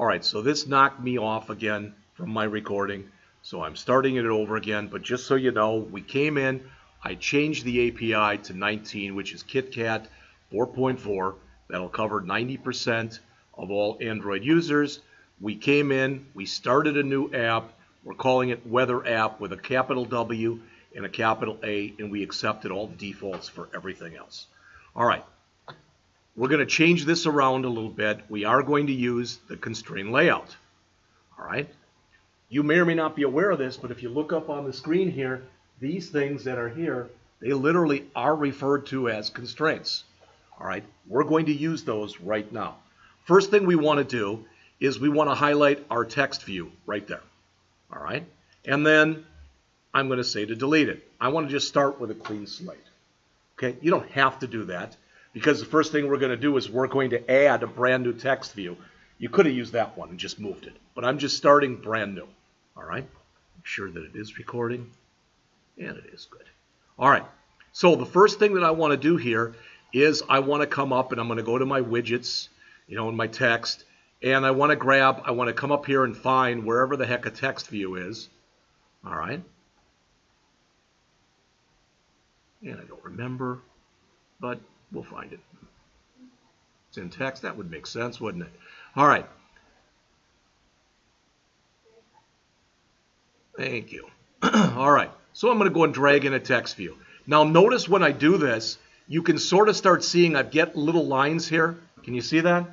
All right, so this knocked me off again from my recording, so I'm starting it over again. But just so you know, we came in, I changed the API to 19, which is KitKat 4.4. That'll cover 90% of all Android users. We came in, we started a new app. We're calling it Weather App with a capital W and a capital A, and we accepted all the defaults for everything else. All right. We're going to change this around a little bit. We are going to use the constraint layout. All right. You may or may not be aware of this, but if you look up on the screen here, these things that are here, they literally are referred to as constraints. All right. We're going to use those right now. First thing we want to do is we want to highlight our text view right there. All right. And then I'm going to say to delete it. I want to just start with a clean slate. Okay. You don't have to do that, because the first thing we're going to do is we're going to add a brand new text view. You could have used that one and just moved it, but I'm just starting brand new. All right. Make sure that it is recording, and it is good. All right. So the first thing that I want to do here is I want to come up and I'm going to go to my widgets, in my text, and I want to come up here and find wherever the heck a text view is. All right. And I don't remember, but we'll find it. It's in text. That would make sense, wouldn't it? All right. Thank you. All right. So I'm going to go and drag in a text view. Now notice when I do this, you can sort of start seeing I get little lines here. Can you see that?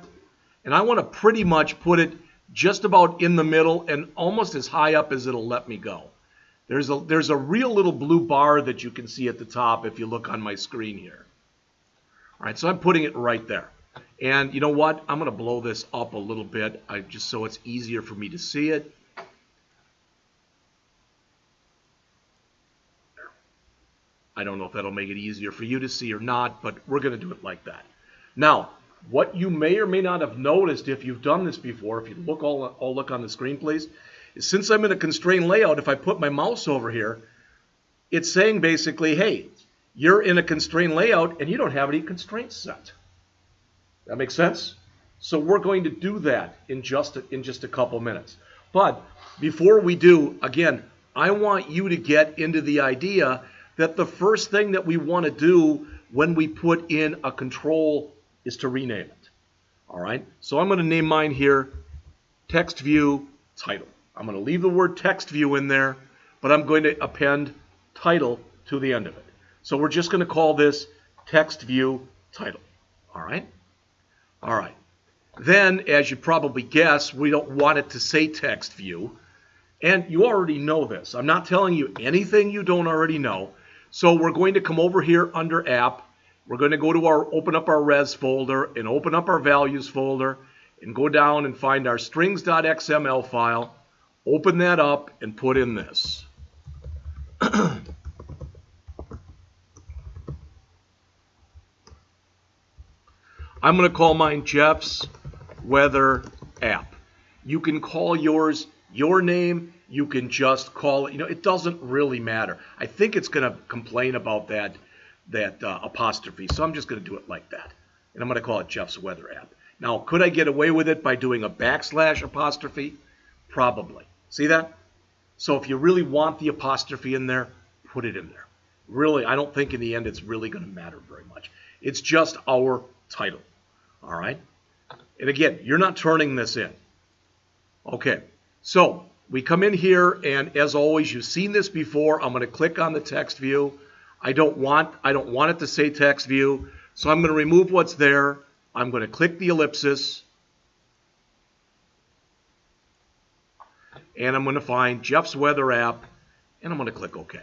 And I want to pretty much put it just about in the middle and almost as high up as it'll let me go. There's a real little blue bar that you can see at the top if you look on my screen here. All right, so I'm putting it right there. And you know what? I'm going to blow this up a little bit just so it's easier for me to see it. I don't know if that'll make it easier for you to see or not, but we're going to do it like that. Now, what you may or may not have noticed if you've done this before, if you look all look on the screen, please, is since I'm in a constraint layout, if I put my mouse over here, it's saying basically, hey, you're in a constraint layout and you don't have any constraints set. That makes sense? So we're going to do that in just a couple minutes. But before we do, again, I want you to get into the idea that the first thing that we want to do when we put in a control is to rename it. All right? So I'm going to name mine here text view title. I'm going to leave the word text view in there, but I'm going to append title to the end of it. So we're just going to call this text view title. All right? All right. Then, as you probably guess, we don't want it to say text view. And you already know this. I'm not telling you anything you don't already know. So we're going to come over here under app. We're going to go to open up our res folder and open up our values folder and go down and find our strings.xml file. Open that up and put in this. I'm going to call mine Jeff's Weather App. You can call yours your name. You can just call it, it doesn't really matter. I think it's going to complain about that apostrophe, so I'm just going to do it like that. And I'm going to call it Jeff's Weather App. Now, could I get away with it by doing a backslash apostrophe? Probably. See that? So if you really want the apostrophe in there, put it in there. Really, I don't think in the end it's really going to matter very much. It's just our title. All right? And again, you're not turning this in. Okay, so we come in here, and as always, you've seen this before. I'm going to click on the text view. I don't want it to say text view, so I'm going to remove what's there. I'm going to click the ellipsis, and I'm going to find Jeff's Weather App, and I'm going to click OK.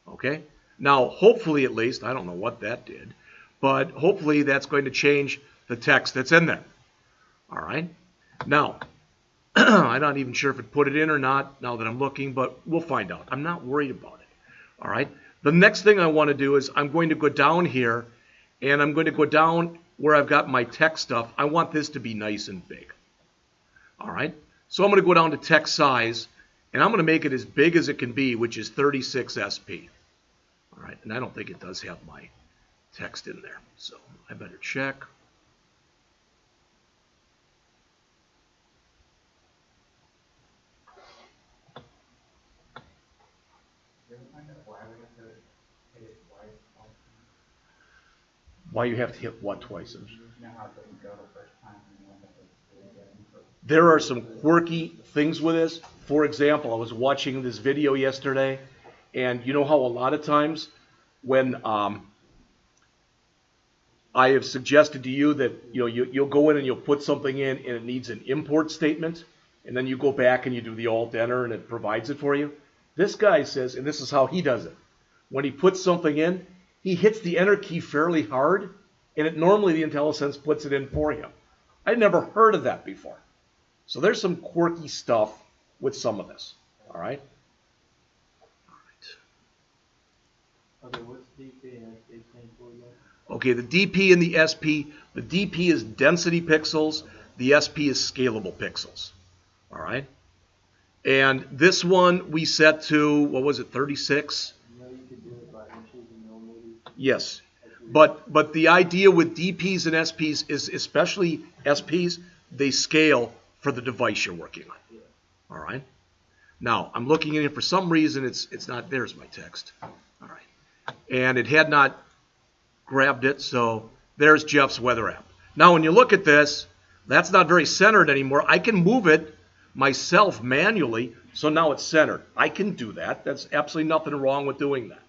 Okay? Now, hopefully at least, I don't know what that did, but hopefully that's going to change the text that's in there. All right? Now, I'm not even sure if it put it in or not now that I'm looking, but we'll find out. I'm not worried about it. All right? The next thing I want to do is I'm going to go down here, and I'm going to go down where I've got my text stuff. I want this to be nice and big. All right? So I'm going to go down to text size, and I'm going to make it as big as it can be, which is 36 SP. All right? And I don't think it does have my text in there, so I better check. Why you have to hit what twice? There are some quirky things with this. For example, I was watching this video yesterday, and you know how a lot of times when I have suggested to you that you'll go in and you'll put something in and it needs an import statement, and then you go back and you do the alt enter and it provides it for you. This guy says, and this is how he does it. When he puts something in, he hits the enter key fairly hard, and it normally the IntelliSense puts it in for him. I'd never heard of that before. So there's some quirky stuff with some of this. All right. Okay, what's DP and SP stand for again? Okay, the DP and the SP. The DP is density pixels. The SP is scalable pixels. All right. And this one we set to, what was it, 36? No, you could do it by inches and millimeters. Yes. But the idea with DPs and SPs is, especially SPs, they scale for the device you're working on. Yeah. All right. Now I'm looking in here for some reason it's not. There's my text. All right. And it had not grabbed it, so there's Jeff's weather app. Now when you look at this, that's not very centered anymore. I can move it myself manually, so now it's centered. I can do that. That's absolutely nothing wrong with doing that.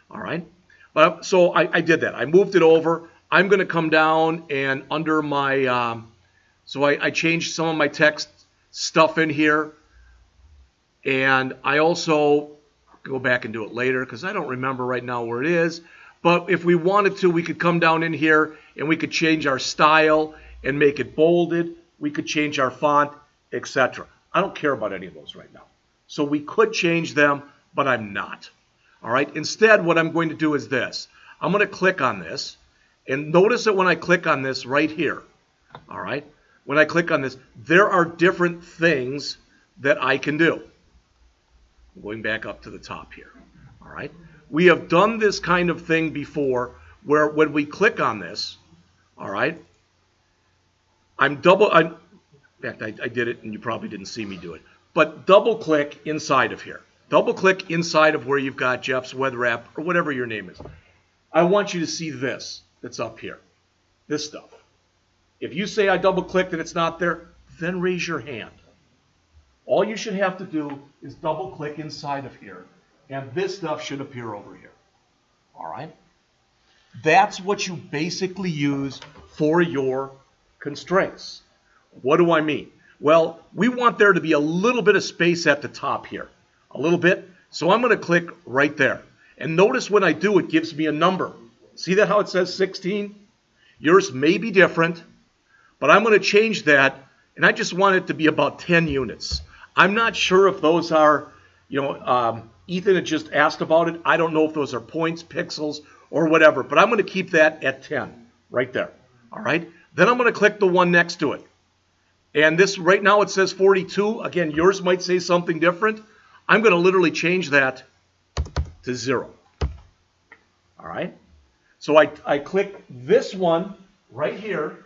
All right. But so I did that. I moved it over. I'm going to come down and under my, so I changed some of my text stuff in here. And I also go back and do it later because I don't remember right now where it is. But if we wanted to, we could come down in here and we could change our style and make it bolded. We could change our font, etc. I don't care about any of those right now. So we could change them, but I'm not. All right. Instead, what I'm going to do is this. I'm going to click on this. And notice that when I click on this right here, all right, when I click on this, there are different things that I can do. I'm going back up to the top here. All right. We have done this kind of thing before where when we click on this, all right, in fact, I did it and you probably didn't see me do it. But double click inside of here. Double click inside of where you've got Jeff's weather app or whatever your name is. I want you to see this that's up here, this stuff. If you say I double clicked and it's not there, then raise your hand. All you should have to do is double click inside of here, and this stuff should appear over here. All right? That's what you basically use for your constraints. What do I mean? Well, we want there to be a little bit of space at the top here. A little bit. So I'm going to click right there. And notice when I do, it gives me a number. See that how it says 16? Yours may be different, but I'm going to change that, and I just want it to be about 10 units. I'm not sure if those are, Ethan had just asked about it. I don't know if those are points, pixels, or whatever, but I'm going to keep that at 10 right there. All right? Then I'm going to click the one next to it. And this right now it says 42. Again, yours might say something different. I'm going to literally change that to 0. All right? So I click this one right here,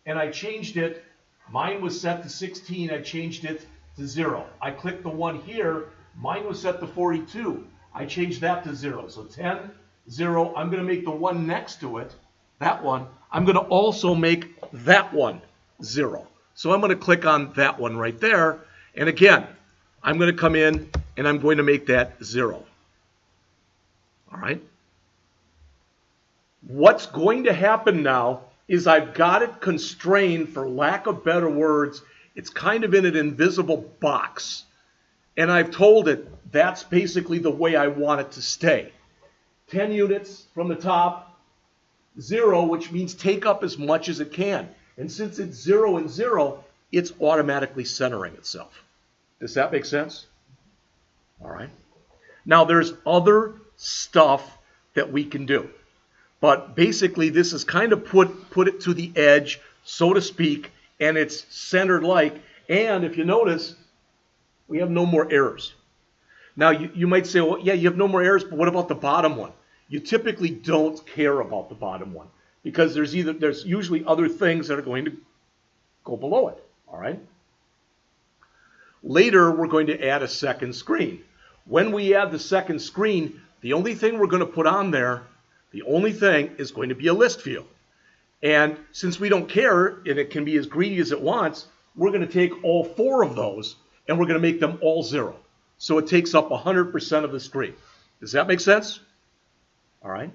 and I changed it. Mine was set to 16. I changed it to 0. I click the one here. Mine was set to 42. I changed that to 0. So 10, 0. I'm going to make the one next to it, that one. I'm going to also make that one 0. So I'm going to click on that one right there. And again, I'm going to come in and I'm going to make that 0. All right? What's going to happen now is I've got it constrained, for lack of better words. It's kind of in an invisible box. And I've told it that's basically the way I want it to stay. 10 units from the top, 0, which means take up as much as it can. And since it's 0 and 0, it's automatically centering itself. Does that make sense? All right. Now, there's other stuff that we can do. But basically, this is kind of put it to the edge, so to speak, and it's centered like. And if you notice, we have no more errors. Now, you might say, well, yeah, you have no more errors, but what about the bottom one? You typically don't care about the bottom one because there's usually other things that are going to go below it. All right. Later, we're going to add a second screen. when we add the second screen, the only thing we're going to put on there, the only thing is going to be a list field. And since we don't care, and it can be as greedy as it wants, we're going to take all 4 of those and we're going to make them all 0. So it takes up 100% of the screen. Does that make sense? All right.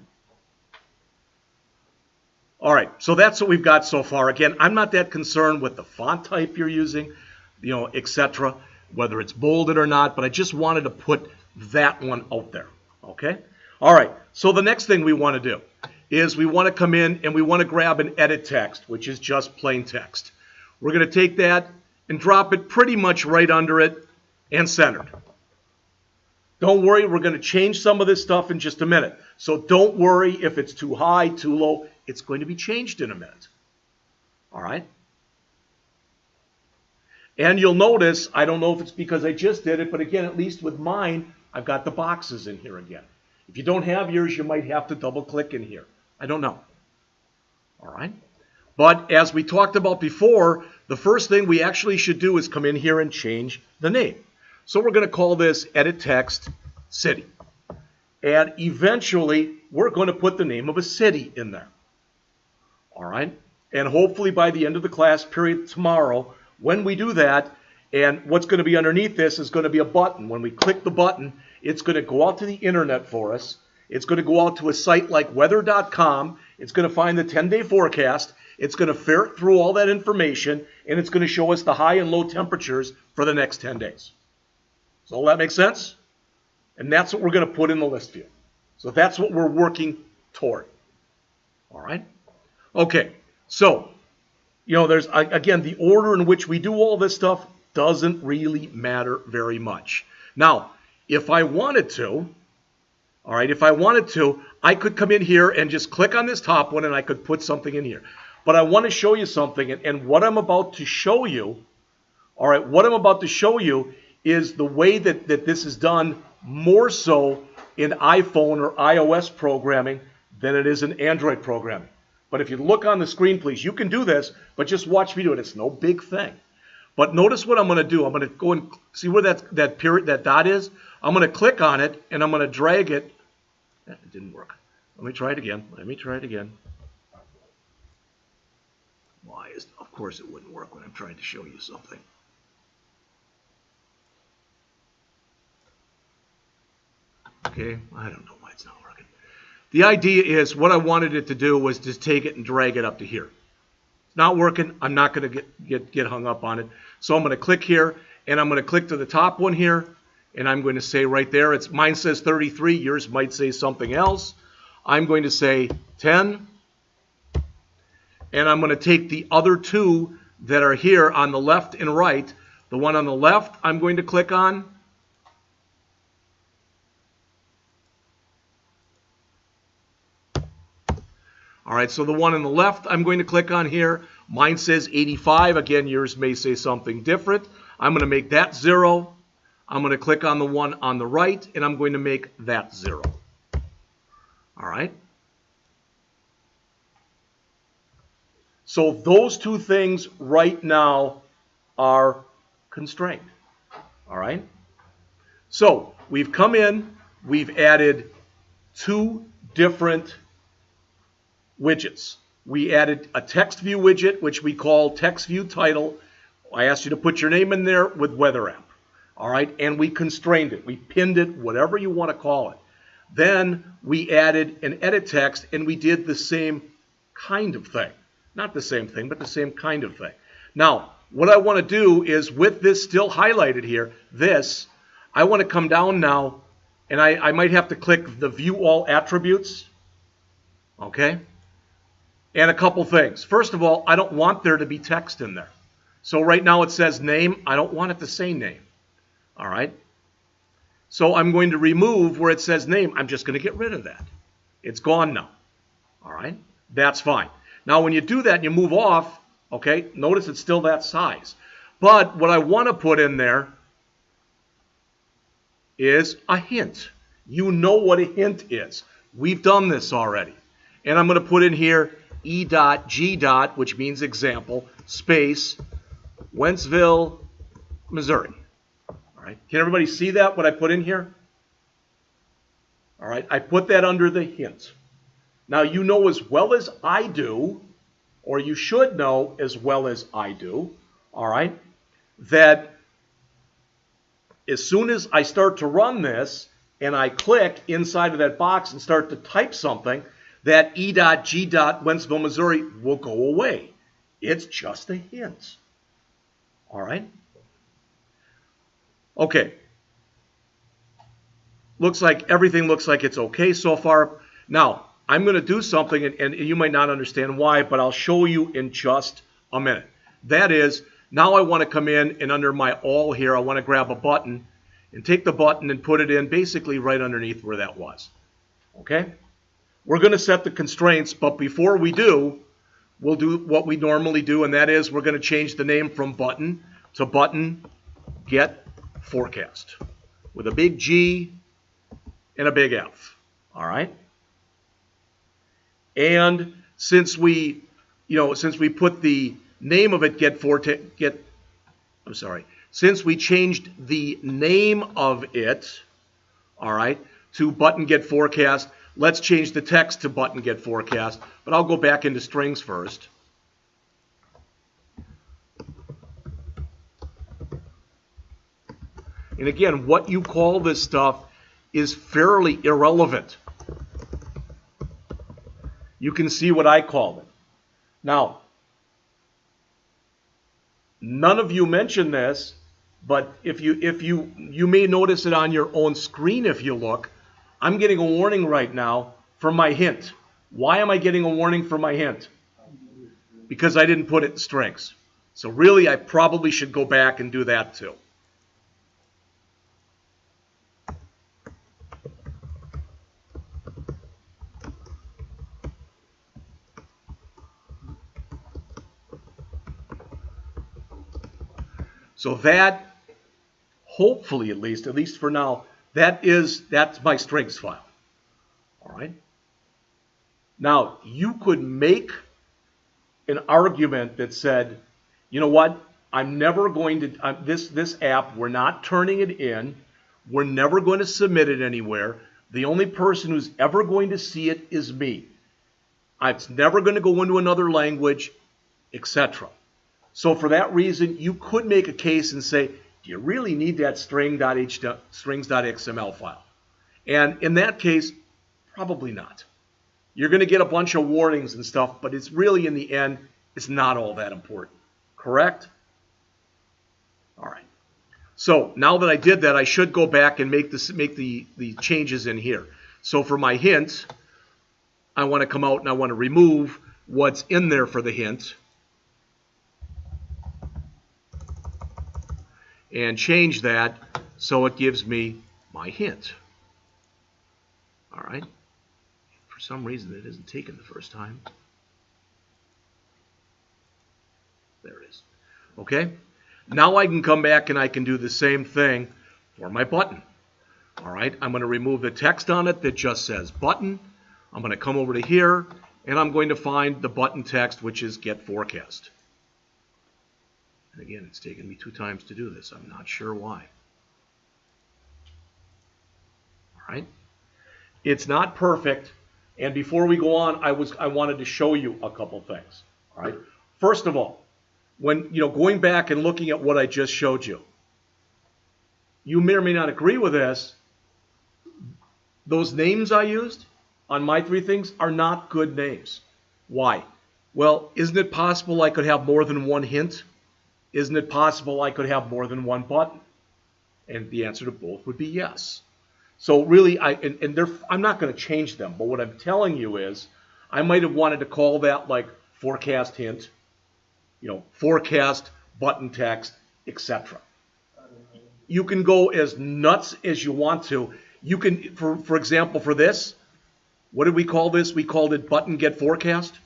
All right, so that's what we've got so far. Again, I'm not that concerned with the font type you're using, etc., whether it's bolded or not, but I just wanted to put that one out there, okay? All right, so the next thing we want to do is we want to come in and we want to grab an edit text, which is just plain text. We're going to take that and drop it pretty much right under it and centered. Don't worry, we're going to change some of this stuff in just a minute. So don't worry if it's too high, too low. It's going to be changed in a minute. All right? And you'll notice, I don't know if it's because I just did it, but again, at least with mine, I've got the boxes in here again. If you don't have yours, you might have to double click in here. I don't know. All right? But as we talked about before, the first thing we actually should do is come in here and change the name. So we're going to call this edit text city. And eventually, we're going to put the name of a city in there. All right? And hopefully by the end of the class period tomorrow, when we do that, and what's going to be underneath this is going to be a button. When we click the button, it's going to go out to the internet for us. It's going to go out to a site like weather.com. It's going to find the 10-day forecast. It's going to ferret through all that information, and it's going to show us the high and low temperatures for the next 10 days. So all that makes sense? And that's what we're going to put in the list field. So that's what we're working toward. All right? Okay, so, there's, again, the order in which we do all this stuff doesn't really matter very much. Now, if I wanted to, all right, I could come in here and just click on this top one and I could put something in here. But I want to show you something, and what I'm about to show you, all right, what I'm about to show you is the way that this is done more so in iPhone or iOS programming than it is in Android programming. But if you look on the screen, please, you can do this, but just watch me do it. It's no big thing. But notice what I'm going to do. I'm going to go and see where that dot is. I'm going to click on it, and I'm going to drag it. It didn't work. Let me try it again. Of course it wouldn't work when I'm trying to show you something. Okay, I don't know why it's not working. The idea is what I wanted it to do was just take it and drag it up to here. It's not working. I'm not going to get hung up on it. So I'm going to click here, and I'm going to click to the top one here, and I'm going to say right there, mine says 33. Yours might say something else. I'm going to say 10, and I'm going to take the other 2 that are here on the left and right. The one on the left I'm going to click on. All right, so the one on the left I'm going to click on here. Mine says 85. Again, yours may say something different. I'm going to make that 0. I'm going to click on the one on the right, and I'm going to make that 0. All right? So those 2 things right now are constrained. All right? So we've come in, we've added 2 different widgets. We added a text view widget, which we call text view title. I asked you to put your name in there with weather app. All right, and we constrained it. We pinned it, whatever you want to call it. Then we added an edit text, and we did the same kind of thing. Not the same thing, but the same kind of thing. Now, what I want to do is, with this still highlighted here, I want to come down now, and I might have to click the View All Attributes. Okay? And a couple things. First of all, I don't want there to be text in there. So right now it says name. I don't want it to say name. All right? So I'm going to remove where it says name. I'm just going to get rid of that. It's gone now. All right? That's fine. Now when you do that and you move off, okay, notice it's still that size. But what I want to put in there is a hint. You know what a hint is. We've done this already. And I'm going to put in here E.G. which means example, space, Wentzville, Missouri. All right. Can everybody see that, what I put in here? All right, I put that under the hint. Now you know as well as I do, or you should know as well as I do, all right, that as soon as I start to run this and I click inside of that box and start to type something, that E.G. Wentzville, Missouri will go away. It's just a hint. All right? Okay. Everything looks like it's okay so far. Now, I'm going to do something, and you might not understand why, but I'll show you in just a minute. That is, now I want to come in, and under my all here, I want to grab a button and take the button and put it in basically right underneath where that was. Okay? We're going to set the constraints, but before we do, we'll do what we normally do, and that is we're going to change the name from button to button get forecast with a big G and a big F. All right? And since we put the name of it since we changed the name of it, all right, to button get forecast, let's change the text to button get forecast, but I'll go back into strings first. And again, what you call this stuff is fairly irrelevant. You can see what I call it. Now, none of you mentioned this, but if you may notice it on your own screen if you look. I'm getting a warning right now for my hint. Why am I getting a warning for my hint? Because I didn't put it in strings. So really, I probably should go back and do that too. So that, hopefully at least for now, that's my strings file. All right. Now you could make an argument that said, you know what? I'm never going to this app. We're not turning it in. We're never going to submit it anywhere. The only person who's ever going to see it is me. It's never going to go into another language, etc. So for that reason, you could make a case and say, do you really need that strings.xml file? And in that case, probably not. You're going to get a bunch of warnings and stuff, but it's really, in the end, it's not all that important. Correct? All right. So now that I did that, I should go back and make the changes in here. So for my hint, I want to come out and I want to remove what's in there for the hint. And change that so it gives me my hint. All right. For some reason, it isn't taken the first time. There it is. Okay. Now I can come back and I can do the same thing for my button. All right. I'm going to remove the text on it that just says button. I'm going to come over to here, and I'm going to find the button text, which is get forecast. And again, it's taken me 2 times to do this. I'm not sure why. All right. It's not perfect. And before we go on, I wanted to show you a couple things. All right. First of all, when going back and looking at what I just showed you, you may or may not agree with this. Those names I used on my 3 things are not good names. Why? Well, isn't it possible I could have more than one hint? Isn't it possible I could have more than one button? And the answer to both would be yes. So really, I'm not going to change them, but what I'm telling you is I might have wanted to call that like forecast hint, forecast button text, etc. You can go as nuts as you want to. You can, for example, for this, what did we call this? We called it button get forecast.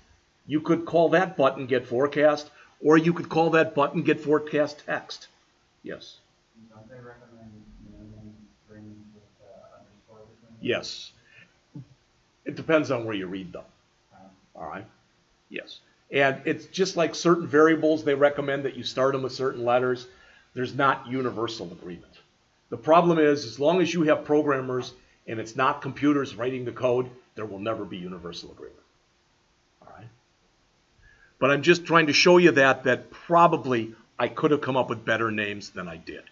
You could call that button get forecast. Or you could call that button get forecast text. Yes? Don't they recommend naming strings with underscore between them? Yes. It depends on where you read them. All right? Yes. And it's just like certain variables, they recommend that you start them with certain letters. There's not universal agreement. The problem is, as long as you have programmers and it's not computers writing the code, there will never be universal agreement. All right? But I'm just trying to show you that probably I could have come up with better names than I did.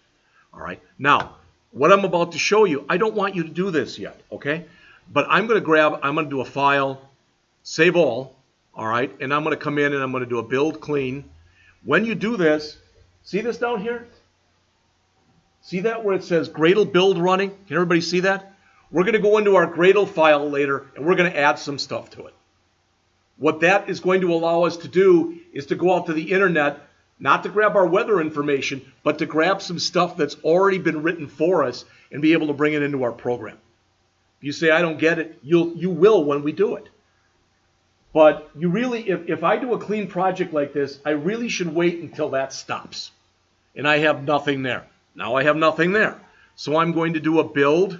All right? Now, what I'm about to show you, I don't want you to do this yet, okay? But I'm going to do a file, save all right? And I'm going to come in and I'm going to do a build clean. When you do this, see this down here? See that where it says Gradle Build running? Can everybody see that? We're going to go into our Gradle file later and we're going to add some stuff to it. What that is going to allow us to do is to go out to the internet, not to grab our weather information, but to grab some stuff that's already been written for us and be able to bring it into our program. If you say, I don't get it, you will when we do it. But you really, if I do a clean project like this, I really should wait until that stops. And I have nothing there. Now I have nothing there. So I'm going to do a build,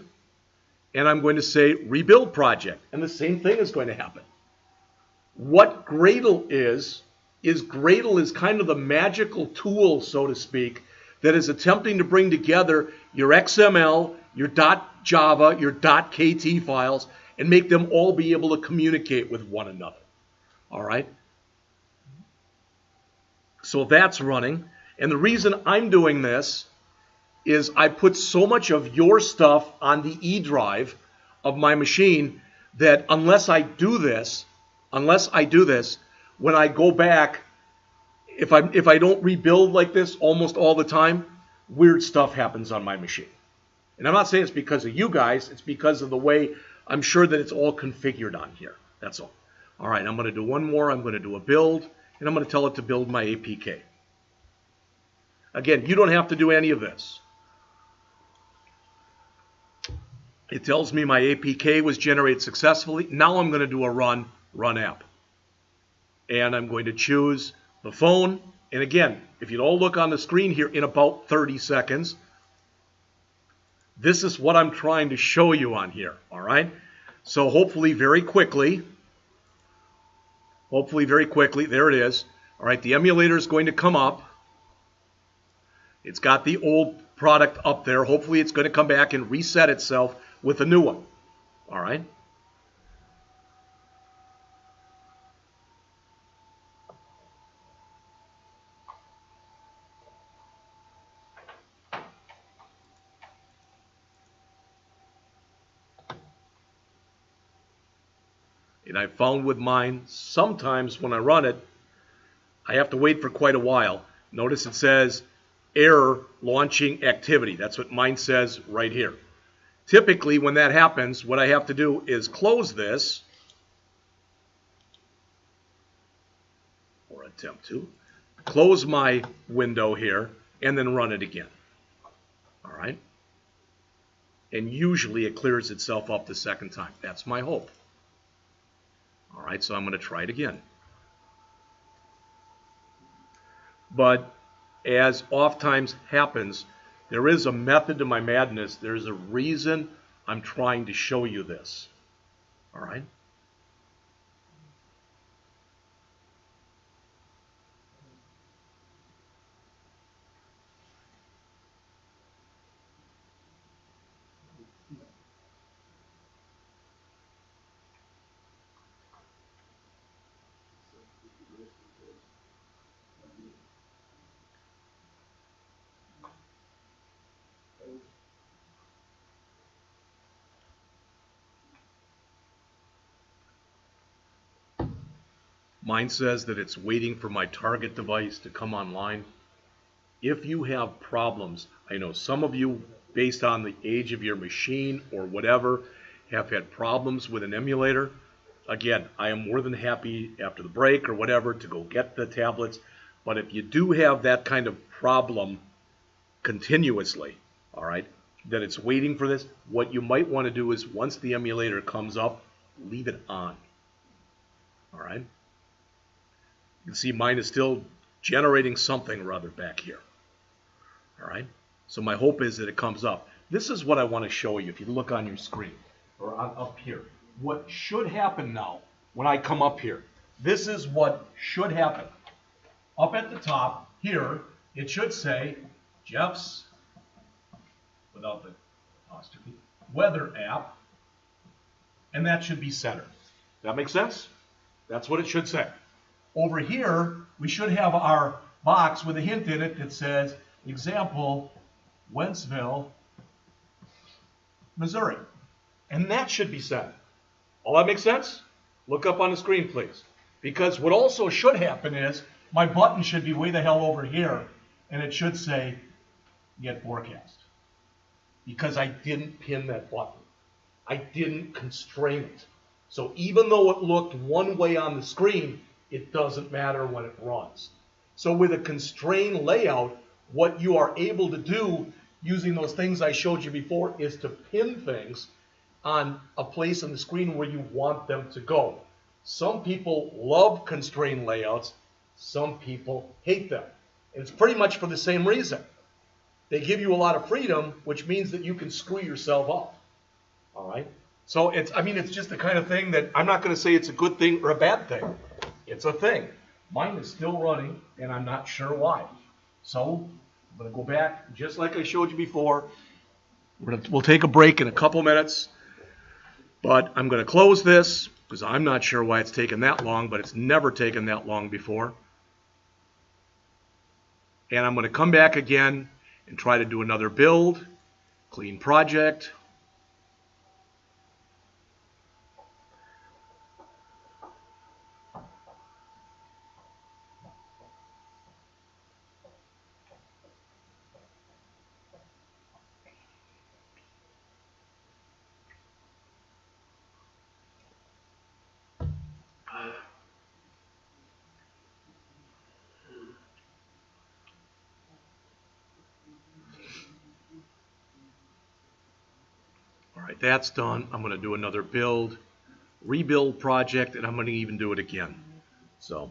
and I'm going to say rebuild project. And the same thing is going to happen. What Gradle is Gradle is kind of the magical tool, so to speak, that is attempting to bring together your XML, your .java, your .kt files, and make them all be able to communicate with one another. All right? So that's running. And the reason I'm doing this is I put so much of your stuff on the E drive of my machine that unless I do this, when I go back, if I don't rebuild like this almost all the time, weird stuff happens on my machine. And I'm not saying it's because of you guys, it's because of the way I'm sure that it's all configured on here. That's all. All right, I'm going to do one more. I'm going to do a build, and I'm going to tell it to build my APK. Again, you don't have to do any of this. It tells me my APK was generated successfully. Now I'm going to do a run app. And I'm going to choose the phone. And again, if you'd all look on the screen here in about 30 seconds, this is what I'm trying to show you on here, all right? So hopefully very quickly, there it is. All right, the emulator is going to come up. It's got the old product up there. Hopefully it's going to come back and reset itself with a new one, all right? And I found with mine, sometimes when I run it, I have to wait for quite a while. Notice it says error launching activity. That's what mine says right here. Typically, when that happens, what I have to do is close this, or attempt to, close my window here, and then run it again. All right? And usually it clears itself up the second time. That's my hope. All right, so I'm going to try it again. But as oftentimes happens, there is a method to my madness. There's a reason I'm trying to show you this. All right? Mine says that it's waiting for my target device to come online. If you have problems, I know some of you, based on the age of your machine or whatever, have had problems with an emulator. Again, I am more than happy after the break or whatever to go get the tablets. But if you do have that kind of problem continuously, all right, that it's waiting for this, what you might want to do is once the emulator comes up, leave it on. All right? You can see mine is still generating something or other back here. All right? So my hope is that it comes up. This is what I want to show you if you look on your screen or up here. What should happen now when I come up here, this is what should happen. Up at the top here, it should say Jeff's, without the apostrophe, weather app and that should be centered. That makes sense? That's what it should say. Over here, we should have our box with a hint in it that says, example, Wentzville, Missouri. And that should be set. All that makes sense? Look up on the screen, please. Because what also should happen is my button should be way the hell over here, and it should say Get Forecast. Because I didn't pin that button. I didn't constrain it. So even though it looked one way on the screen, it doesn't matter when it runs. So with a constraint layout, what you are able to do using those things I showed you before is to pin things on a place on the screen where you want them to go. Some people love constraint layouts. Some people hate them. And it's pretty much for the same reason. They give you a lot of freedom, which means that you can screw yourself up. All right? So it's just the kind of thing that I'm not going to say it's a good thing or a bad thing. It's a thing. Mine is still running, and I'm not sure why. So I'm going to go back, just like I showed you before. We'll take a break in a couple minutes, but I'm going to close this because I'm not sure why it's taken that long, but it's never taken that long before. And I'm going to come back again and try to do another build, clean project. All right, that's done. I'm going to do another build, rebuild project, and I'm going to even do it again. So.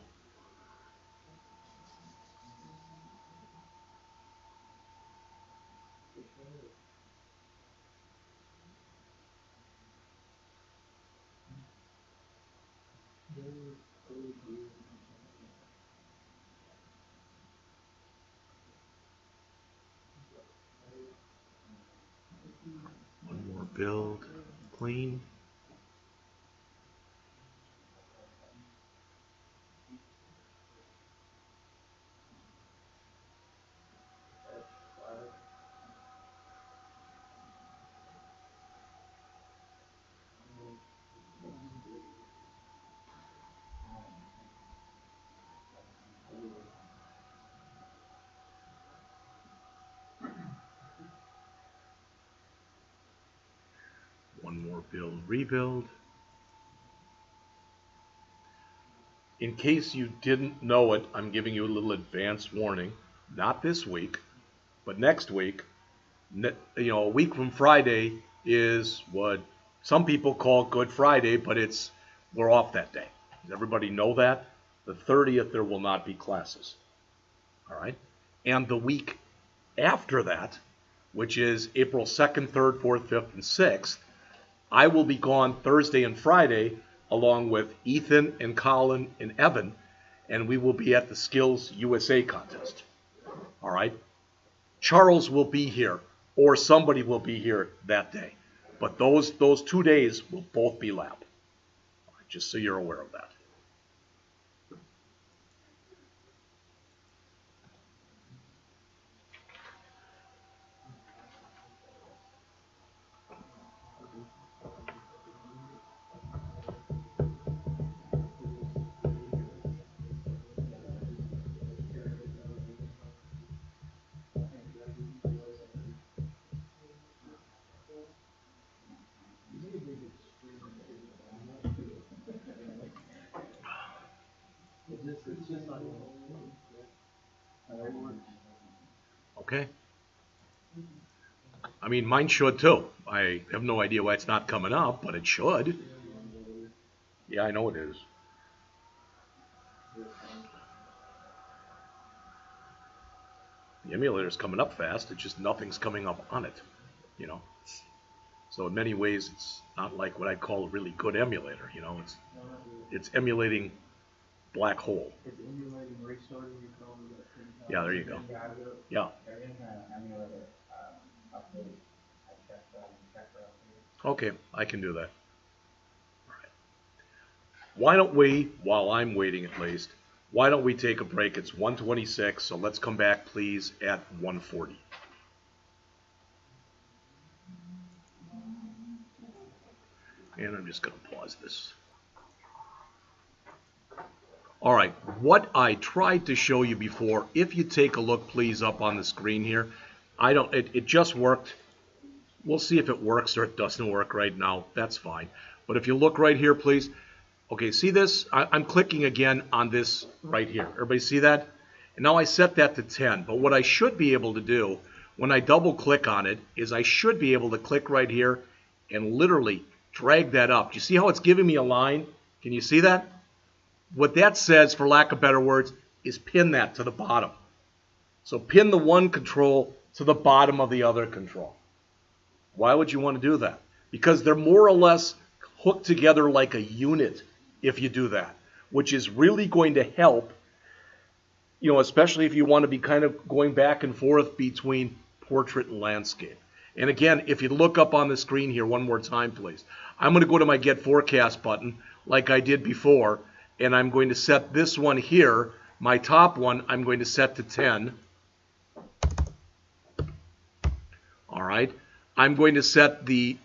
One more build, clean. One more build, rebuild. In case you didn't know it, I'm giving you a little advance warning. Not this week, but next week. A week from Friday is what some people call Good Friday, but we're off that day. Does everybody know that? The 30th, there will not be classes. All right? And the week after that, which is April 2nd, 3rd, 4th, 5th, and 6th, I will be gone Thursday and Friday, along with Ethan and Colin and Evan, and we will be at the Skills USA contest. All right? Charles will be here, or somebody will be here that day. But those 2 days will both be lab. All right, just so you're aware of that. Okay? I mean, mine should too. I have no idea why it's not coming up, but it should. Yeah, I know it is. The emulator's coming up fast, it's just nothing's coming up on it, So in many ways, it's not like what I'd call a really good emulator, It's emulating black hole. It's emulating restarting your phone. Yeah, there you go. Yeah. There is an emulator update. I checked for update. Okay, I can do that. why don't we, while I'm waiting at least, why don't we take a break? It's 1:26, so let's come back, please, at 1:40. And I'm just going to pause this. All right, what I tried to show you before, if you take a look, please, up on the screen here, it just worked. We'll see if it works or it doesn't work right now. That's fine. But if you look right here, please. Okay, see this? I'm clicking again on this right here. Everybody see that? And now I set that to 10. But what I should be able to do when I double click on it is I should be able to click right here and literally drag that up. Do you see how it's giving me a line? Can you see that? What that says, for lack of better words, is pin that to the bottom. So pin the one control to the bottom of the other control. Why would you want to do that? Because they're more or less hooked together like a unit if you do that, which is really going to help, you know, especially if you want to be kind of going back and forth between portrait and landscape. And again, if you look up on the screen here one more time, please, I'm going to go to my Get Forecast button like I did before, and I'm going to set this one here, my top one, I'm going to set to 10. All right. I'm going to set the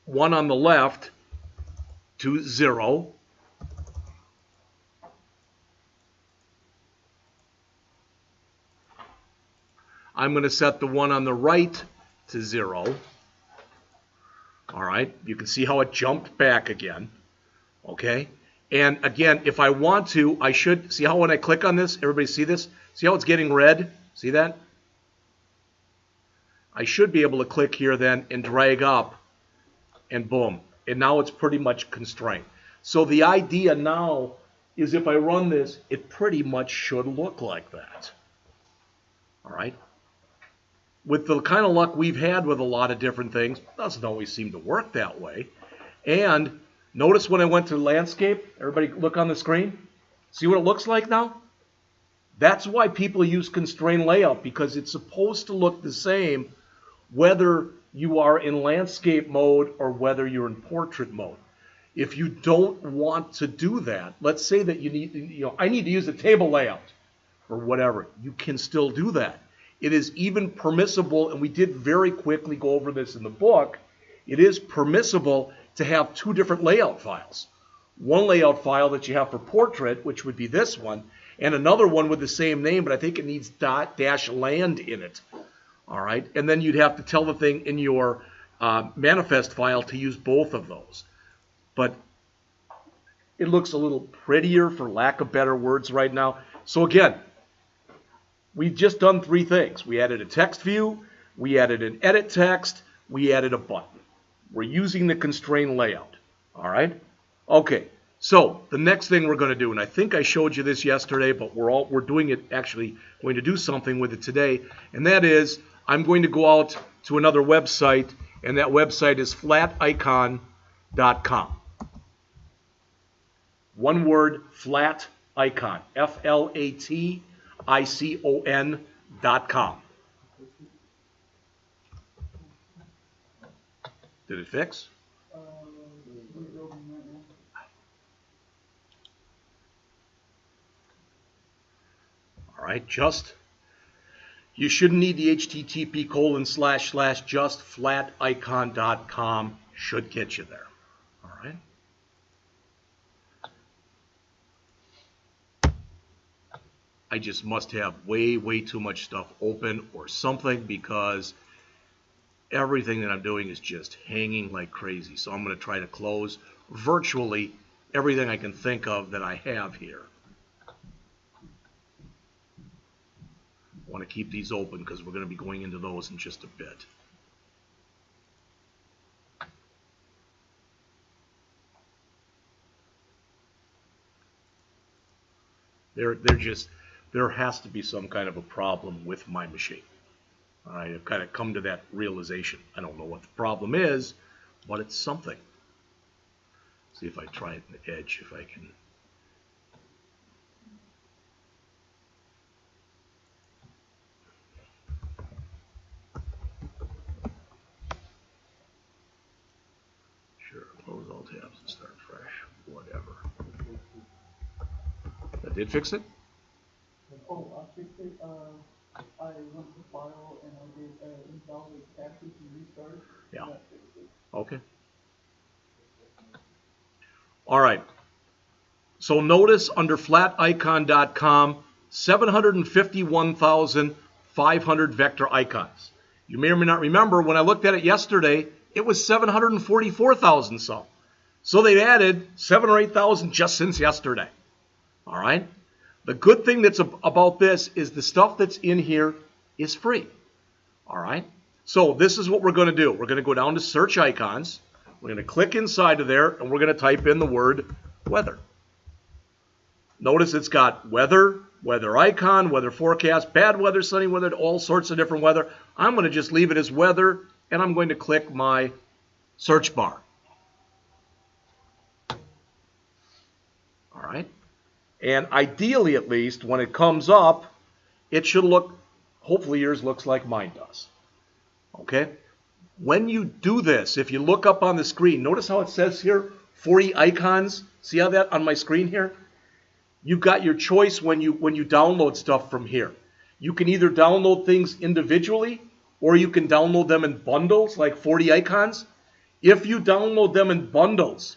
one on the left to 0. I'm going to set the one on the right to 0. All right. You can see how it jumped back again. Okay. And again, if I want to, I should see how when I click on this, everybody see this? See how it's getting red? See that? I should be able to click here then and drag up and boom. And now it's pretty much constrained. So the idea now is if I run this, it pretty much should look like that. All right. With the kind of luck we've had with a lot of different things, it doesn't always seem to work that way. And notice when I went to landscape, everybody look on the screen. See what it looks like now? That's why people use Constraint Layout, because it's supposed to look the same whether you are in landscape mode or whether you're in portrait mode. If you don't want to do that, let's say that you need, I need to use a table layout or whatever, you can still do that. It is even permissible, and we did very quickly go over this in the book, it is permissible to have two different layout files. One layout file that you have for portrait, which would be this one, and another one with the same name, but I think it needs .-land in it. All right, and then you'd have to tell the thing in your manifest file to use both of those. But it looks a little prettier, for lack of better words, right now. So again, we've just done three things. We added a text view, we added an edit text, we added a button. We're using the Constraint Layout. All right? Okay, so the next thing we're going to do, and I think I showed you this yesterday, but we're doing it, actually going to do something with it today, and that is I'm going to go out to another website, and that website is flaticon.com. One word, flat icon, FLATICON.com. Did it fix? All right, you shouldn't need the http:// just flaticon.com should get you there. All right. I just must have way too much stuff open or something, because everything that I'm doing is just hanging like crazy. So I'm going to try to close virtually everything I can think of that I have here. I want to keep these open because we're going to be going into those in just a bit. There has to be some kind of a problem with my machine. All right, I've kind of come to that realization. I don't know what the problem is, but it's something. See if I try it in the Edge, if I can. Sure, close all tabs and start fresh, whatever. That did fix it? Oh, I fixed it. I went to file and I did invalid caches and restart. Yeah. And that fixed it. Okay. All right. So notice under flaticon.com, 751,500 vector icons. You may or may not remember, when I looked at it yesterday, it was 744,000 some. So they've added 7,000 or 8,000 just since yesterday. All right? The good thing that's about this is the stuff that's in here is free. All right? So this is what we're going to do. We're going to go down to search icons. We're going to click inside of there, and we're going to type in the word weather. Notice it's got weather, weather icon, weather forecast, bad weather, sunny weather, all sorts of different weather. I'm going to just leave it as weather, and I'm going to click my search bar. All right? And ideally, at least, when it comes up, it should look, hopefully yours looks like mine does. Okay? When you do this, if you look up on the screen, notice how it says here, 40 icons. See how that on my screen here? You've got your choice when you download stuff from here. You can either download things individually or you can download them in bundles, like 40 icons. If you download them in bundles,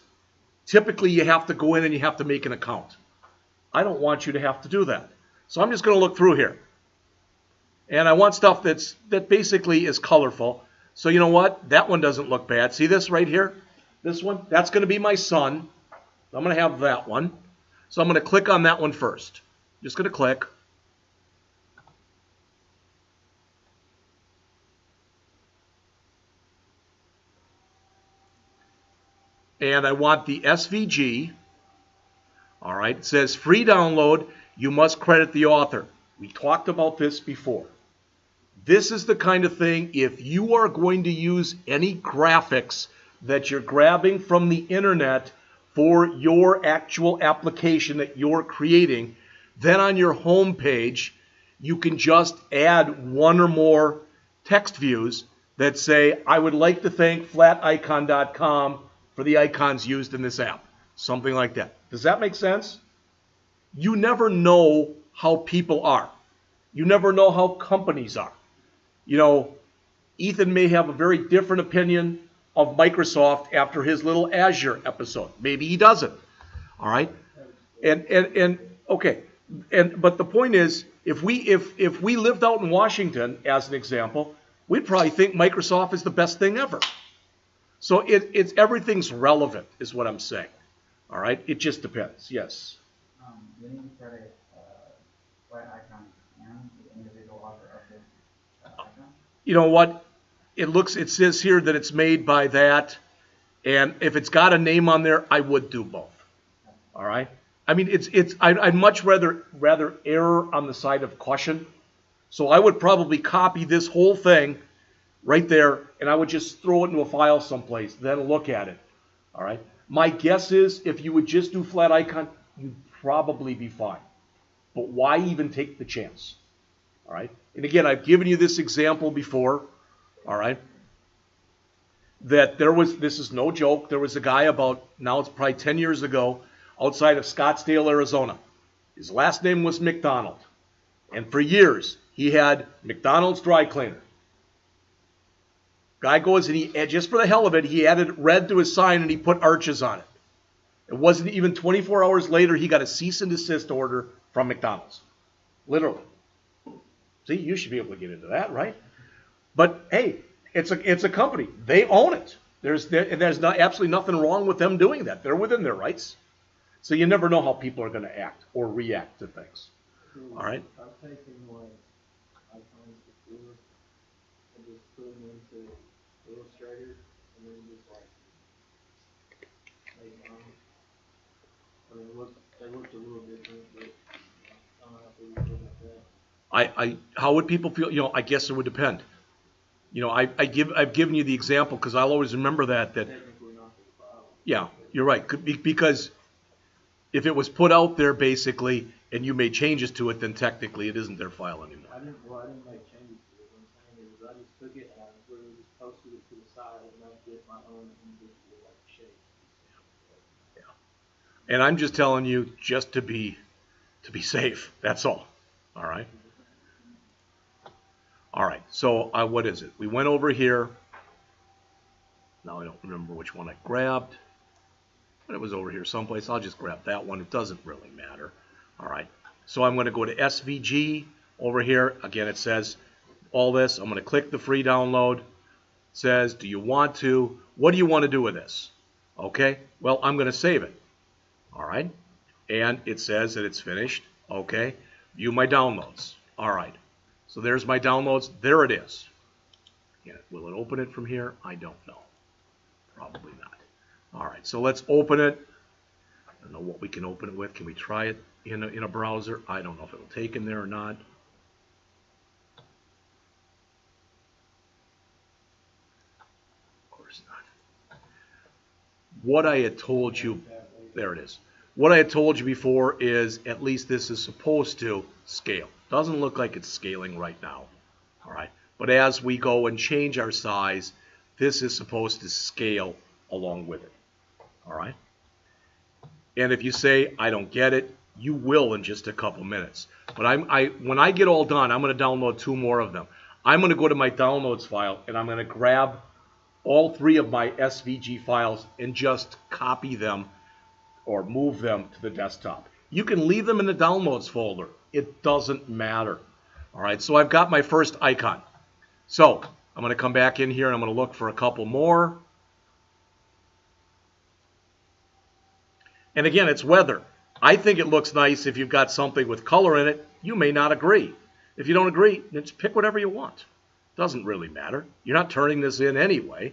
typically you have to go in and you have to make an account. I don't want you to have to do that. So I'm just going to look through here. And I want stuff that basically is colorful. So you know what? That one doesn't look bad. See this right here? This one? That's going to be my sun. I'm going to have that one. So I'm going to click on that one first. Just going to click. And I want the SVG. All right. It says free download. You must credit the author. We talked about this before. This is the kind of thing, if you are going to use any graphics that you're grabbing from the internet for your actual application that you're creating, then on your home page, you can just add one or more text views that say, I would like to thank flaticon.com for the icons used in this app. Something like that. Does that make sense? You never know how people are. You never know how companies are. You know, Ethan may have a very different opinion of Microsoft after his little Azure episode. Maybe he doesn't. All right? And okay. But the point is, if we lived out in Washington, as an example, we'd probably think Microsoft is the best thing ever. So it's everything's relevant, is what I'm saying. All right? It just depends. Yes. You need to credit flat icon and the individual author of the icon. You know what? It says here that it's made by that, and if it's got a name on there, I would do both. All right? I mean, I'd much rather err on the side of caution. So I would probably copy this whole thing right there, and I would just throw it into a file someplace, then look at it. All right? My guess is if you would just do flat icon, you'd probably be fine. But why even take the chance? All right? And again, I've given you this example before. All right? That this is no joke, there was a guy now it's probably 10 years ago, outside of Scottsdale, Arizona. His last name was McDonald. And for years, he had McDonald's dry cleaner. Guy goes and just for the hell of it, he added red to his sign and he put arches on it. It wasn't even 24 hours later, he got a cease and desist order from McDonald's. Literally. See, you should be able to get into that, right? But hey, it's a company. They own it. There's absolutely nothing wrong with them doing that. They're within their rights. So you never know how people are going to act or react to things. All right? I'm taking what icons before and just put them into Illustrator and then just I mean, they looked a little different, but I don't know how people feel about that. How would people feel? You know, I guess it would depend. You know, I've given you the example because I'll always remember that. Technically not the file. Yeah, you're right. Because if it was put out there basically and you made changes to it, then technically it isn't their file anymore. I didn't make changes to it. What I'm saying is I just took it and I literally just posted it to the side and I did my own individual shape. And I'm just telling you just to be safe. That's all. All right. All right. So what is it? We went over here. Now I don't remember which one I grabbed. But it was over here someplace. I'll just grab that one. It doesn't really matter. All right. So I'm going to go to SVG over here. Again, it says all this. I'm going to click the free download. It says, do you want to? What do you want to do with this? Okay. Well, I'm going to save it. All right. And it says that it's finished. Okay. View my downloads. All right. So there's my downloads. There it is. Yeah, will it open it from here? I don't know. Probably not. All right. So let's open it. I don't know what we can open it with. Can we try it in a browser? I don't know if it'll take in there or not. Of course not. What I had told you, there it is. What I had told you before is at least this is supposed to scale. Doesn't look like it's scaling right now. All right. But as we go and change our size, this is supposed to scale along with it. All right. And if you say, I don't get it, you will in just a couple minutes. But when I get all done, I'm going to download 2 more of them. I'm going to go to my downloads file, and I'm going to grab all 3 of my SVG files and just copy them or move them to the desktop. You can leave them in the downloads folder. It doesn't matter. All right, so I've got my first icon. So I'm going to come back in here and I'm going to look for a couple more. And again, it's weather. I think it looks nice if you've got something with color in it. You may not agree. If you don't agree, then just pick whatever you want. Doesn't really matter. You're not turning this in anyway.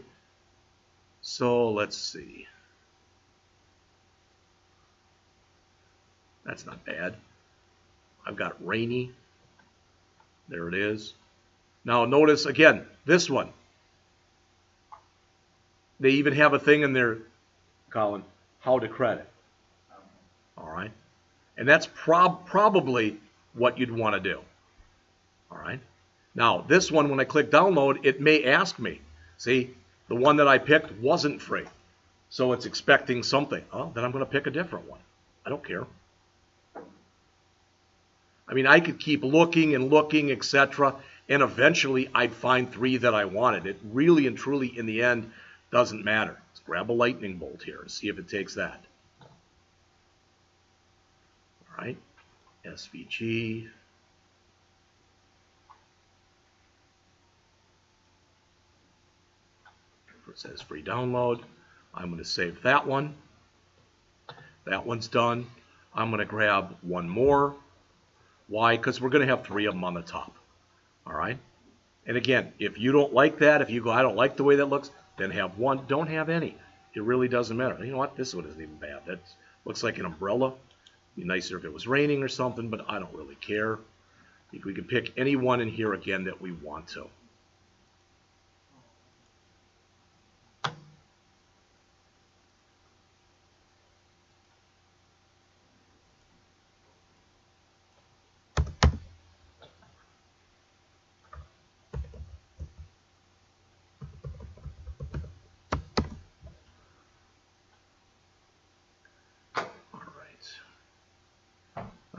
So let's see. That's not bad. I've got rainy. There it is. Now notice again, this one. They even have a thing in there, Colin, how to credit. All right. And that's probably what you'd want to do. All right. Now, this one, when I click download, it may ask me. See, the one that I picked wasn't free. So it's expecting something. Oh, then I'm going to pick a different one. I don't care. I mean, I could keep looking and looking, etc. And eventually I'd find 3 that I wanted. It really and truly, in the end, doesn't matter. Let's grab a lightning bolt here and see if it takes that. All right, SVG. It says free download. I'm going to save that one. That one's done. I'm going to grab one more. Why? Because we're going to have 3 of them on the top. All right. And again, if you don't like that, if you go, I don't like the way that looks, then have one. Don't have any. It really doesn't matter. You know what? This one isn't even bad. That looks like an umbrella. Be nicer if it was raining or something, but I don't really care. We can pick any one in here again that we want to.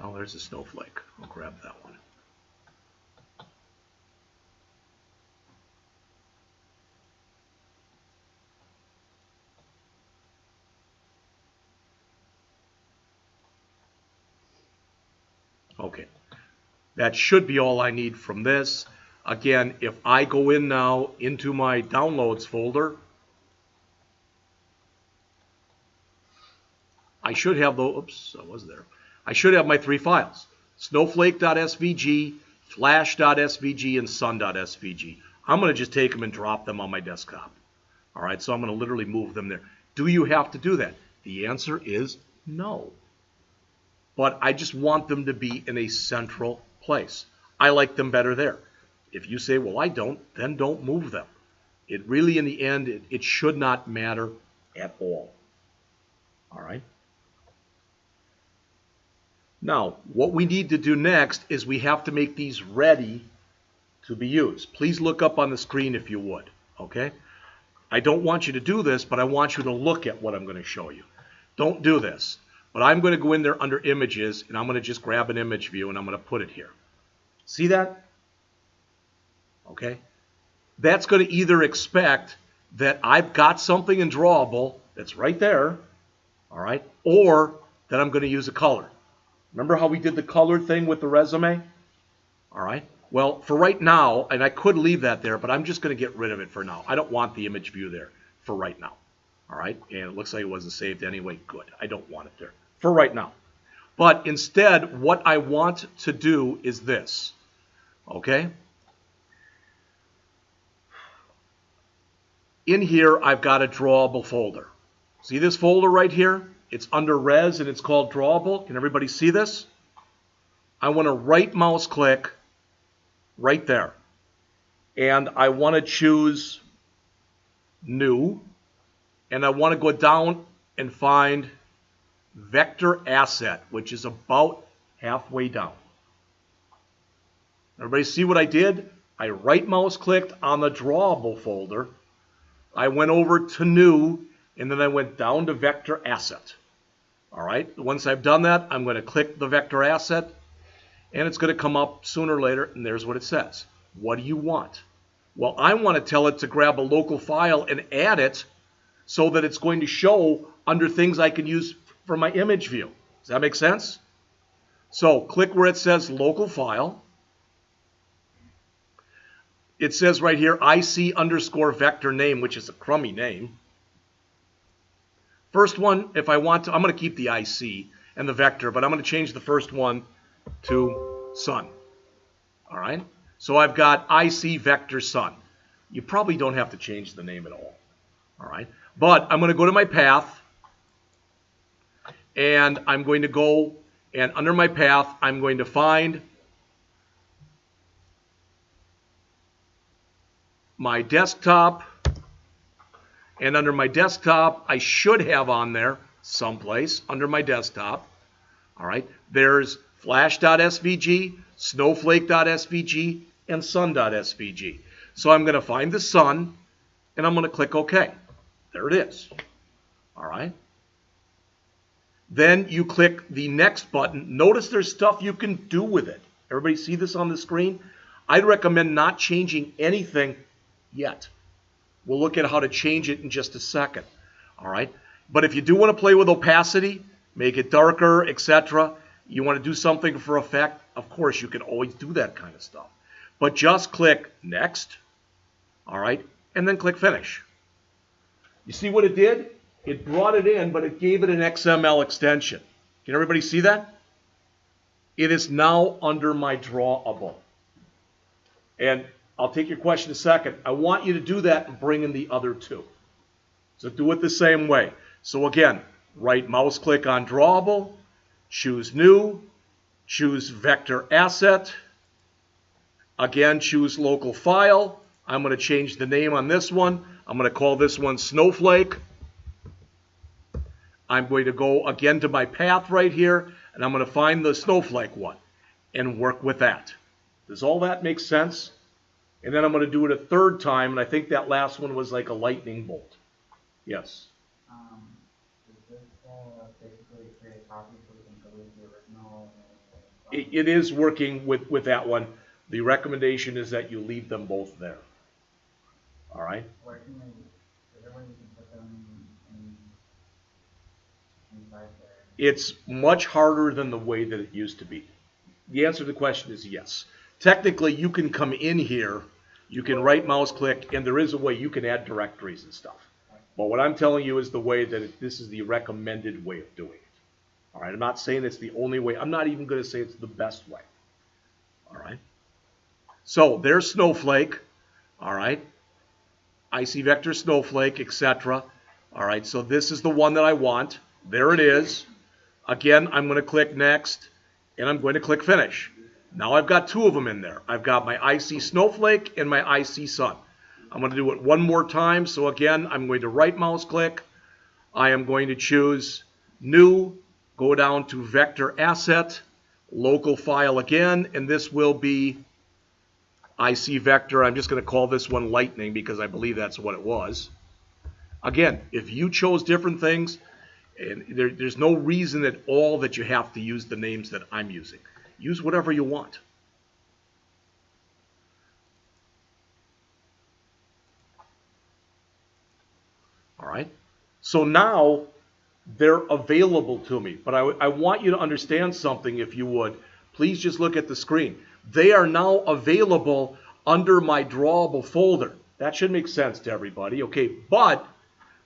Oh, there's a snowflake. I'll grab that one. Okay. That should be all I need from this. Again, if I go in now into my downloads folder, I should have the, oops, I was there. I should have my 3 files, snowflake.svg, flash.svg, and sun.svg. I'm going to just take them and drop them on my desktop. All right, so I'm going to literally move them there. Do you have to do that? The answer is no. But I just want them to be in a central place. I like them better there. If you say, well, I don't, then don't move them. It really, in the end, it should not matter at all. All right? Now, what we need to do next is we have to make these ready to be used. Please look up on the screen if you would, okay? I don't want you to do this, but I want you to look at what I'm going to show you. Don't do this. But I'm going to go in there under images, and I'm going to just grab an image view, and I'm going to put it here. See that? Okay. That's going to either expect that I've got something in drawable that's right there, all right, or that I'm going to use a color. Remember how we did the color thing with the resume? All right. Well, for right now, and I could leave that there, but I'm just going to get rid of it for now. I don't want the image view there for right now. All right. And it looks like it wasn't saved anyway. Good. I don't want it there for right now. But instead, what I want to do is this. Okay. In here, I've got a drawable folder. See this folder right here? It's under res and it's called drawable. Can everybody see this? I want to right mouse click right there. And I want to choose new. And I want to go down and find vector asset, which is about halfway down. Everybody see what I did? I right mouse clicked on the drawable folder. I went over to new, and then I went down to vector asset. All right, once I've done that, I'm going to click the vector asset, and it's going to come up sooner or later, and there's what it says. What do you want? Well, I want to tell it to grab a local file and add it so that it's going to show under things I can use for my image view. Does that make sense? So click where it says local file. It says right here IC underscore vector name, which is a crummy name. First one, if I want to, I'm going to keep the IC and the vector, but I'm going to change the first one to sun. All right. So I've got IC vector sun. You probably don't have to change the name at all. All right. But I'm going to go to my path, and I'm going to go, and under my path, I'm going to find my desktop, and under my desktop, I should have on there someplace under my desktop. All right. There's flash.svg, snowflake.svg, and sun.svg. So I'm going to find the sun, and I'm going to click OK. There it is. All right. Then you click the next button. Notice there's stuff you can do with it. Everybody see this on the screen? I'd recommend not changing anything yet. We'll look at how to change it in just a second. All right. But if you do want to play with opacity, make it darker, etc., you want to do something for effect, of course, you can always do that kind of stuff. But just click Next, all right, and then click Finish. You see what it did? It brought it in, but it gave it an XML extension. Can everybody see that? It is now under my drawable. And I'll take your question in a second. I want you to do that and bring in the other two. So do it the same way. So again, right mouse click on drawable, choose new, choose vector asset. Again, choose local file. I'm going to change the name on this one. I'm going to call this one Snowflake. I'm going to go again to my path right here, and I'm going to find the Snowflake one and work with that. Does all that make sense? And then I'm going to do it a third time, and I think that last one was like a lightning bolt. Yes? Is this basically create a copy so we can delete the original? It is working with that one. The recommendation is that you leave them both there. All right? Where can we, is there a way you can put them inside there? It's much harder than the way that it used to be. The answer to the question is yes. Technically, you can come in here, you can right mouse click, and there is a way you can add directories and stuff. But what I'm telling you is the way that this is the recommended way of doing it. All right, I'm not saying it's the only way. I'm not even going to say it's the best way. All right. So there's Snowflake. All right. IC vector Snowflake, etc. All right. So this is the one that I want. There it is. Again, I'm going to click Next, and I'm going to click Finish. Now I've got two of them in there. I've got my IC Snowflake and my IC Sun. I'm going to do it one more time. So again, I'm going to right mouse click. I am going to choose New, go down to Vector Asset, Local File again, and this will be IC Vector. I'm just going to call this one Lightning because I believe that's what it was. Again, if you chose different things, And there's no reason at all that you have to use the names that I'm using. Use whatever you want. All right. So now they're available to me. But I want you to understand something, if you would. Please just look at the screen. They are now available under my drawable folder. That should make sense to everybody. Okay, but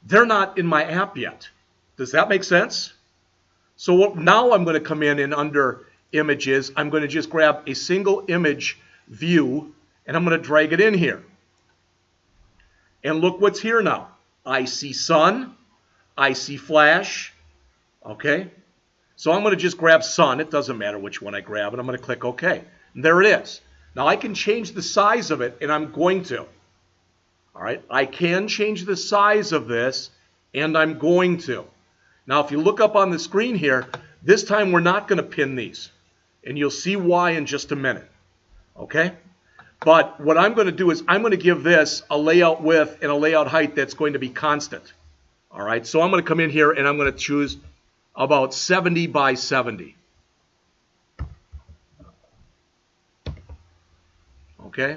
they're not in my app yet. Does that make sense? So now I'm going to come in and under images, I'm going to just grab a single image view and I'm going to drag it in here. And look what's here now. I see sun, I see flash, okay? So I'm going to just grab sun. It doesn't matter which one I grab, and I'm going to click OK. And there it is. Now I can change the size of it, and I'm going to. All right, I can change the size of this, and I'm going to. Now if you look up on the screen here, this time we're not going to pin these. And you'll see why in just a minute. Okay? But what I'm going to do is I'm going to give this a layout width and a layout height that's going to be constant. All right, so I'm going to come in here and I'm going to choose about 70 by 70. Okay?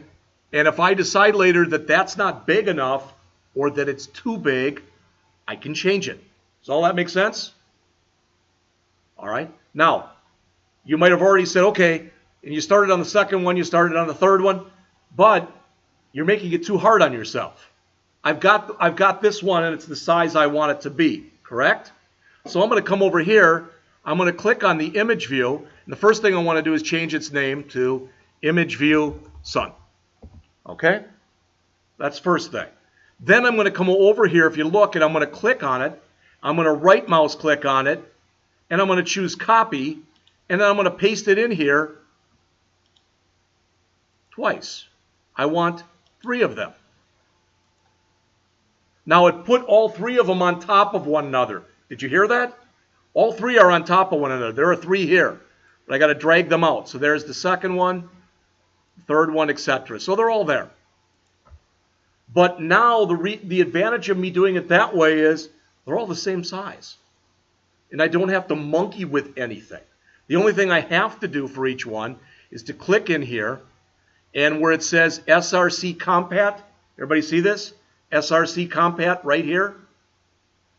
And if I decide later that that's not big enough or that it's too big, I can change it. Does all that make sense? All right. Now, you might have already said, okay, and you started on the second one, you started on the third one, but you're making it too hard on yourself. I've got this one and it's the size I want it to be, correct? So I'm going to come over here, I'm going to click on the image view, and the first thing I want to do is change its name to image view sun. Okay? That's first thing. Then I'm going to come over here, if you look, and I'm going to click on it. I'm going to right mouse click on it, and I'm going to choose copy, and then I'm going to paste it in here twice. I want 3 of them. Now it put all 3 of them on top of one another. Did you hear that? All 3 are on top of one another. There are 3 here. But I got to drag them out. So there's the second one, third one, etc. So they're all there. But now the advantage of me doing it that way is they're all the same size. And I don't have to monkey with anything. The only thing I have to do for each one is to click in here, and where it says SRC Compat, everybody see this? SRC Compat right here.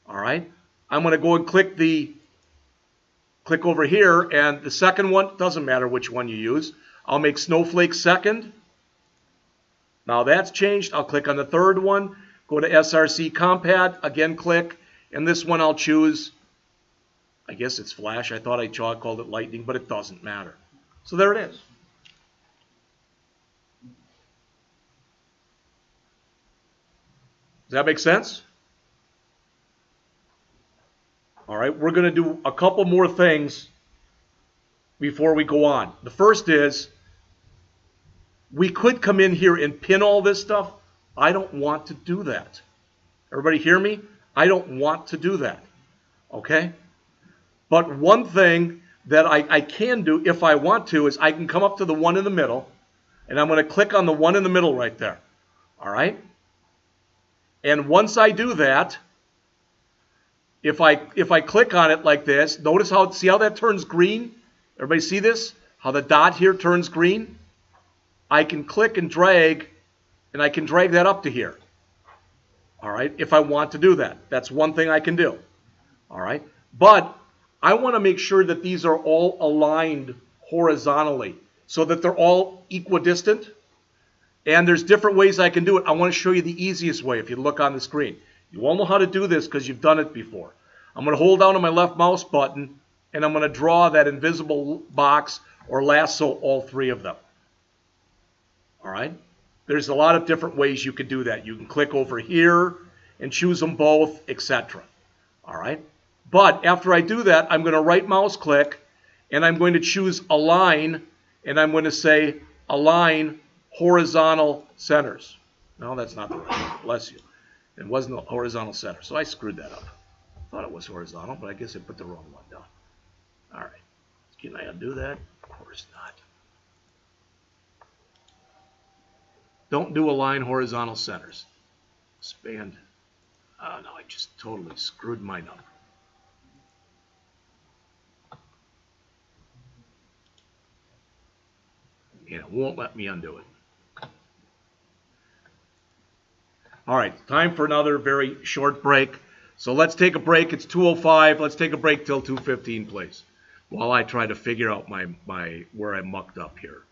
All right. I'm going to go and click over here, and the second one, doesn't matter which one you use. I'll make Snowflake second. Now that's changed. I'll click on the third one, go to SRC Compat, again click, and this one I'll choose, I guess it's Flash. I thought I called it Lightning, but it doesn't matter. So there it is. Does that make sense? All right, we're going to do a couple more things before we go on. The first is, we could come in here and pin all this stuff. I don't want to do that. Everybody hear me? I don't want to do that. Okay? But one thing that I can do if I want to is I can come up to the one in the middle, and I'm going to click on the one in the middle right there. All right? And once I do that, if I click on it like this, notice how, see how that turns green? Everybody see this? How the dot here turns green? I can click and drag, and I can drag that up to here. All right, if I want to do that. That's one thing I can do. All right, but I want to make sure that these are all aligned horizontally so that they're all equidistant. And there's different ways I can do it. I want to show you the easiest way if you look on the screen. You all know how to do this because you've done it before. I'm going to hold down on my left mouse button, and I'm going to draw that invisible box or lasso all 3 of them. All right? There's a lot of different ways you can do that. You can click over here and choose them both, etc. All right? But after I do that, I'm going to right mouse click, and I'm going to choose Align, and I'm going to say Align Horizontal Centers. No, that's not the right one. Bless you. It wasn't a horizontal center, so I screwed that up. Thought it was horizontal, but I guess I put the wrong one down. All right. Can I undo that? Of course not. Don't do align horizontal centers. Expand. Oh, no, I just totally screwed mine up. It won't let me undo it. All right, time for another very short break. So let's take a break. It's 2:05. Let's take a break till 2:15, please, while I try to figure out my where I mucked up here.